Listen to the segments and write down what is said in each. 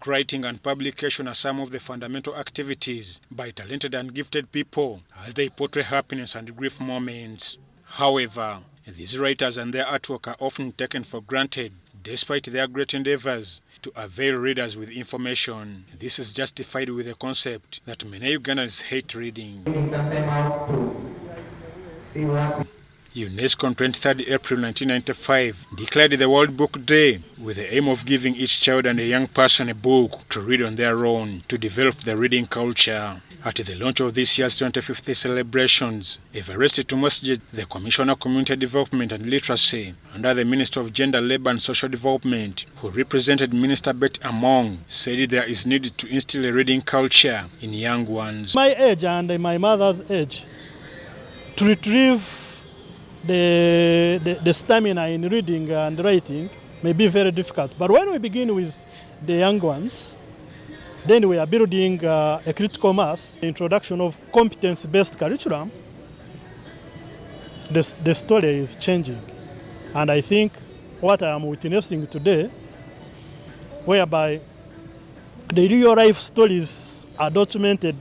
Book writing and publication are some of the fundamental activities by talented and gifted people as they portray happiness and grief moments. However, these writers and their artwork are often taken for granted despite their great endeavors to avail readers with information. This is justified with the concept that many Ugandans hate reading. UNESCO on 23rd April 1995 declared the World Book Day with the aim of giving each child and a young person a book to read on their own to develop the reading culture. At the launch of this year's 25th celebrations, Evariste Tumwesje, the Commissioner of Community Development and Literacy under the Minister of Gender, Labour and Social Development, who represented Minister Betty Among, said there is need to instill a reading culture in young ones. My age and my mother's age, to retrieve the stamina in reading and writing may be very difficult. But when we begin with the young ones, then we are building a critical mass. The introduction of competence-based curriculum, the story is changing. And I think what I am witnessing today, whereby the real life stories are documented,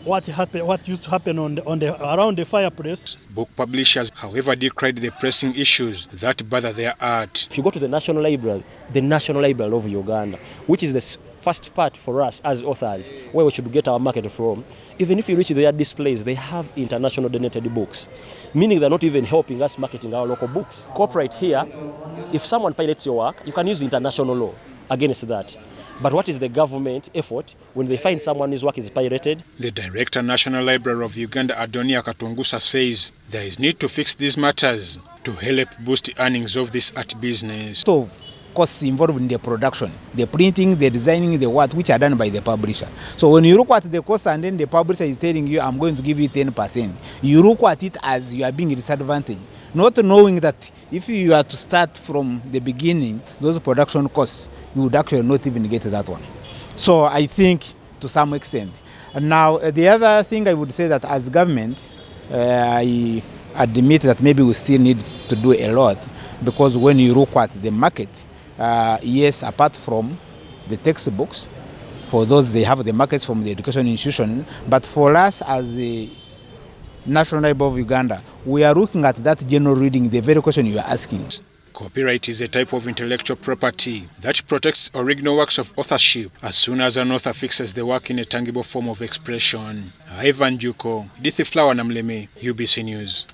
what used to happen around the fireplace. Book publishers, however, decried the pressing issues that bother their art. If you go to the National Library of Uganda, which is the first part for us as authors, where we should get our market from, even if you reach their displays, they have international donated books, meaning they're not even helping us marketing our local books. Corporate here, if someone pirates your work, you can use international law against that. But what is the government effort when they find someone's work is pirated? The Director, National Library of Uganda, Adonia Katungusa, says there is need to fix these matters to help boost earnings of this art business. Costs involved in the production, the printing, the designing, the what, which are done by the publisher. So when you look at the cost and then the publisher is telling you, I'm going to give you 10%, you look at it as you are being disadvantaged, not knowing that if you are to start from the beginning, those production costs, you would actually not even get that one. So I think to some extent. And now the other thing I would say that as government, I admit that maybe we still need to do a lot, because when you look at the market, yes, apart from the textbooks, for those they have the markets from the education institution, but for us as a National Library of Uganda, we are looking at that general reading, the very question you are asking. Copyright is a type of intellectual property that protects original works of authorship as soon as an author fixes the work in a tangible form of expression. Ivan Juko, Dithi Flower Namleme, UBC News.